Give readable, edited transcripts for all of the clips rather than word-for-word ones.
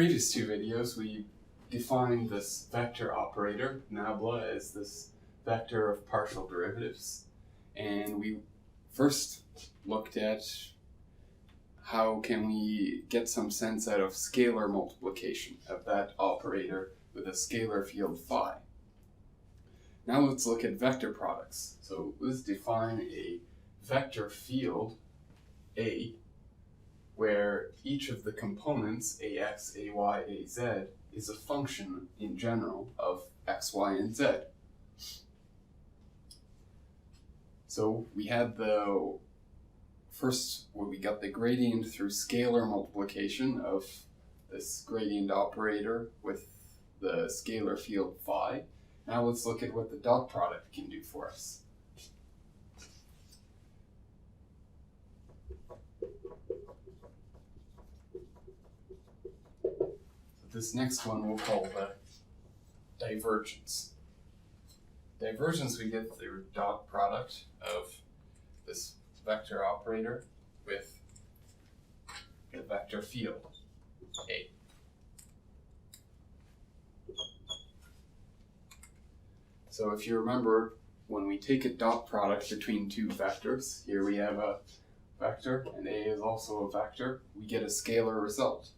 previous two videos, we defined this vector operator, nabla, as this vector of partial derivatives. And we first looked at how can we get some sense out of scalar multiplication of that operator with a scalar field phi. Now let's look at vector products. So let's define a vector field A, where each of the components, ax, ay, az, is a function in general of x, y, and z. So we had the first, where we got the gradient through scalar multiplication of this gradient operator with the scalar field phi. Now let's look at what the dot product can do for us. This next one we'll call the divergence. Divergence we get through dot product of this vector operator with the vector field A. So if you remember, when we take a dot product between two vectors, here we have a vector and A is also a vector, we get a scalar result.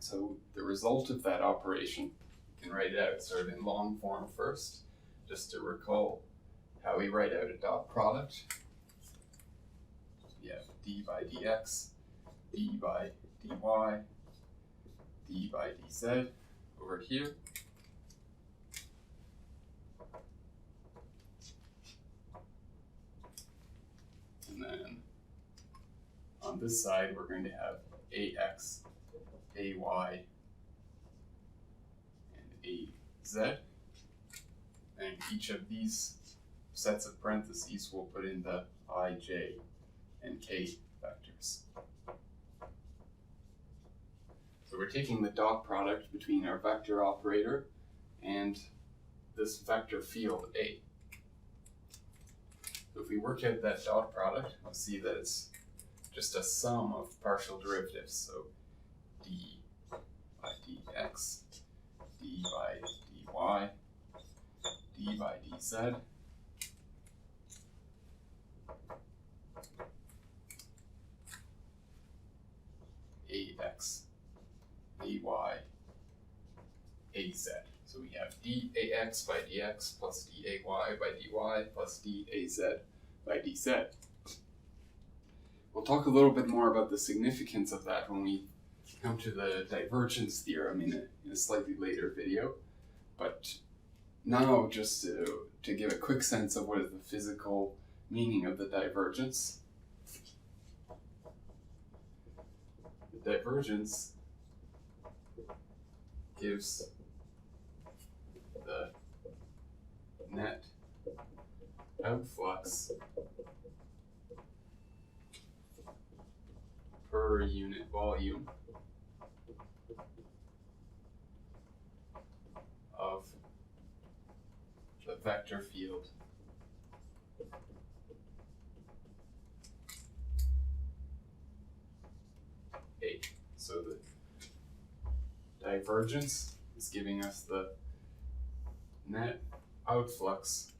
So the result of that operation, you can write it out sort of in long form first, just to recall how we write out a dot product. We have d by dx, d by dy, d by dz over here. And then on this side, we're going to have ax, ay, and az. And each of these sets of parentheses will put in the I, j, and k vectors. So we're taking the dot product between our vector operator and this vector field A. So if we work out that dot product, we'll see that it's just a sum of partial derivatives. So d by dx, d by dy, d by dz, ax, ay, az. So we have dax by dx plus day by dy plus daz by dz. We'll talk a little bit more about the significance of that when we come to the divergence theorem in a slightly later video. But now, just to give a quick sense of what is the physical meaning of the divergence. The divergence gives the net outflux per unit volume of the vector field A. So the divergence is giving us the net outflux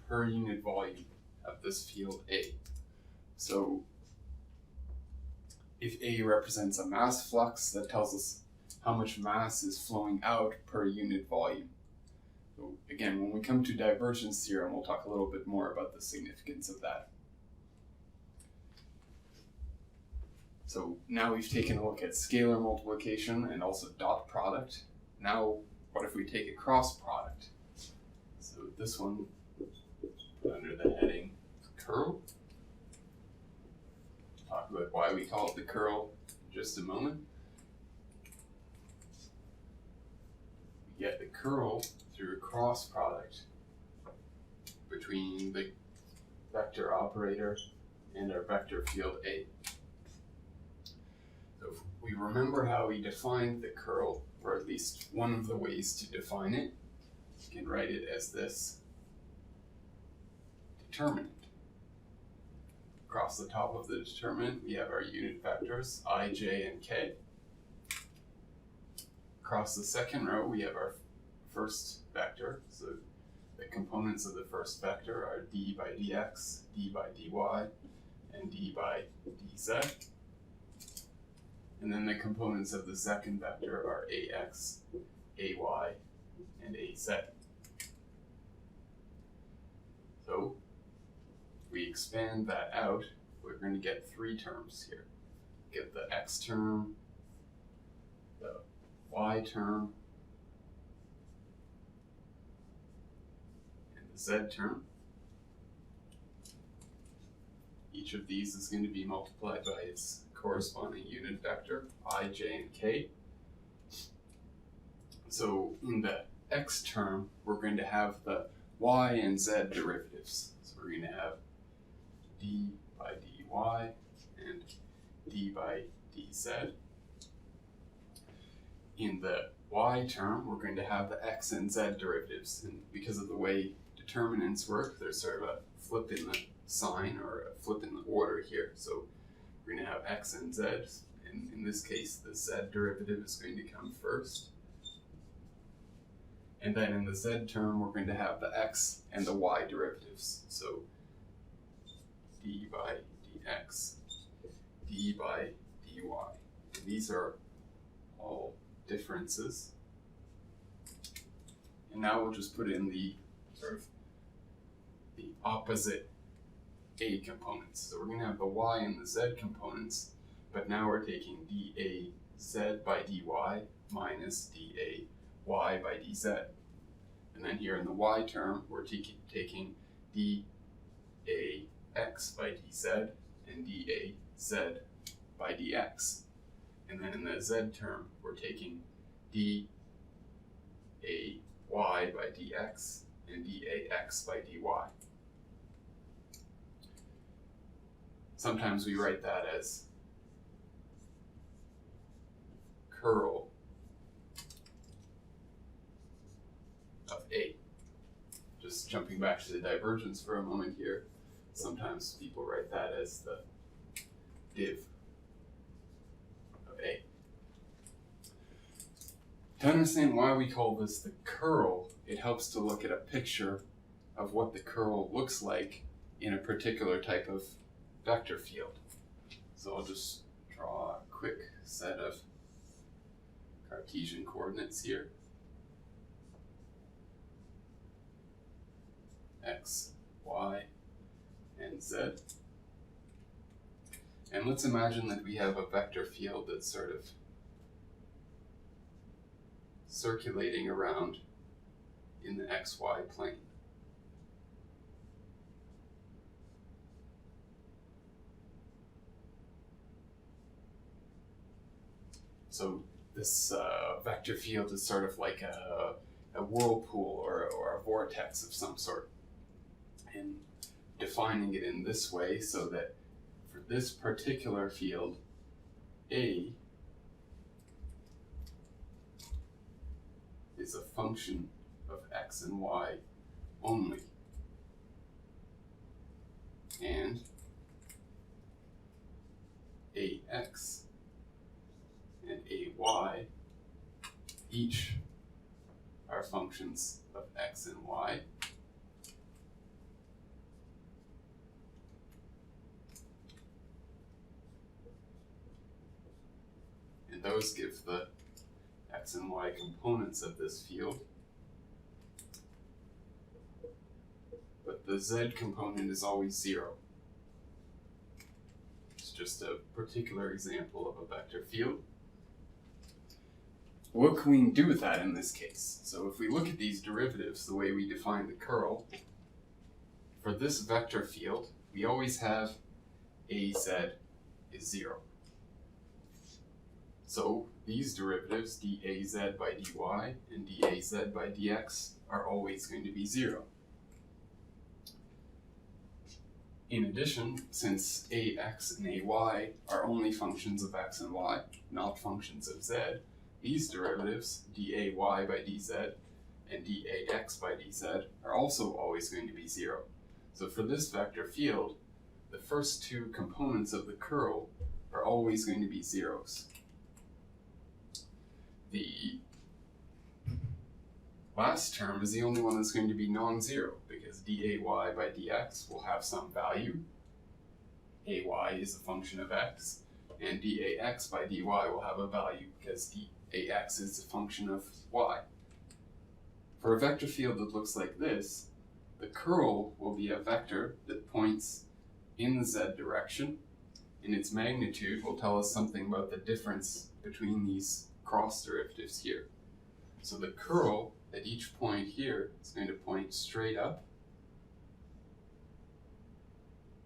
per unit volume of this field A. So if A represents a mass flux, that tells us how much mass is flowing out per unit volume. So again, when we come to divergence theorem, we'll talk a little bit more about the significance of that. So now we've taken a look at scalar multiplication and also dot product. Now, what if we take a cross product? So this one, under the heading curl. Talk about why we call it the curl in just a moment. We get the curl through a cross product between the vector operator and our vector field A. So if we remember how we defined the curl, or at least one of the ways to define it, you can write it as this determinant. across the top of the determinant, we have our unit vectors, I, j, and k. Across the second row, we have our first vector. So the components of the first vector are d by dx, d by dy, and d by dz. And then the components of the second vector are ax, ay, and az. So we expand that out, we're going to get three terms here. Get the x term, the y term, and the z term. Each of these is going to be multiplied by its corresponding unit vector, I, j, and k. So in the x term, we're going to have the y and z derivatives. So we're going to have d by dy and d by dz. In the y term, we're going to have the x and z derivatives. And because of the way determinants work, there's sort of a flip in the sign or a flip in the order here. So we're going to have x and z. And in this case, the z derivative is going to come first. And then in the z term, we're going to have the x and the y derivatives. So d by dx, d by dy. And these are all differences. And now we'll just put in the sort of the opposite a components. So we're going to have the y and the z components, but now we're taking daz by dy minus day by dz. And then here in the y term, we're taking dax by dz and daz by dx. And then in the z term, we're taking day by dx and dax by dy. Sometimes we write that as curl of A. Just jumping back to the divergence for a moment here, sometimes people write that as the div of A. To understand why we call this the curl, it helps to look at a picture of what the curl looks like in a particular type of vector field. So I'll just draw a quick set of Cartesian coordinates here. X, y, and z. And let's imagine that we have a vector field that's sort of circulating around in the xy plane. So this vector field is sort of like a whirlpool or a vortex of some sort. And defining it in this way so that for this particular field, A is a function of x and y only. And ax and ay each are functions of x and y. And those give the x and y components of this field. But the z component is always 0. It's just a particular example of a vector field. What can we do with that in this case? So if we look at these derivatives, the way we define the curl, for this vector field, we always have az is 0. So these derivatives, daz by dy and daz by dx, are always going to be 0. In addition, since ax and ay are only functions of x and y, not functions of z, these derivatives, day by dz and dax by dz, are also always going to be 0. So for this vector field, the first two components of the curl are always going to be zeros. The last term is the only one that's going to be non-zero, because dy by dx will have some value. Ay is a function of x, and dax by dy will have a value because dax is a function of y. For a vector field that looks like this, the curl will be a vector that points in the z direction, and its magnitude will tell us something about the difference between these cross derivatives here. So the curl at each point here is going to point straight up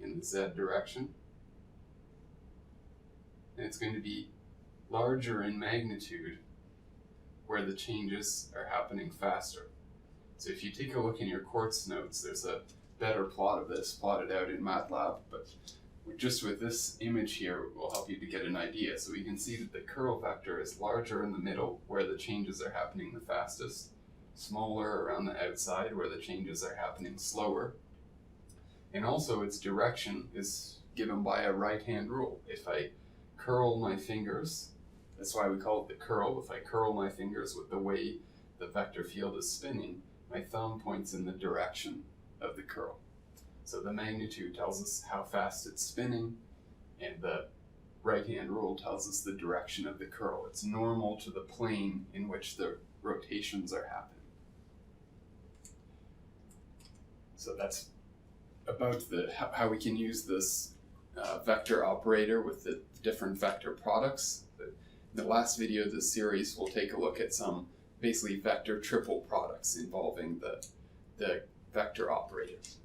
in the z direction, and it's going to be larger in magnitude where the changes are happening faster. So if you take a look in your Quartz notes, there's a better plot of this plotted out in MATLAB, but just with this image here will help you to get an idea. So we can see that the curl vector is larger in the middle where the changes are happening the fastest, smaller around the outside where the changes are happening slower, and also its direction is given by a right-hand rule. If I curl my fingers, that's why we call it the curl, if I curl my fingers with the way the vector field is spinning, my thumb points in the direction of the curl. So the magnitude tells us how fast it's spinning, and the right-hand rule tells us the direction of the curl. It's normal to the plane in which the rotations are happening. So that's about how we can use this vector operator with the different vector products. In the last video of this series, we'll take a look at some basically vector triple products involving the vector operators.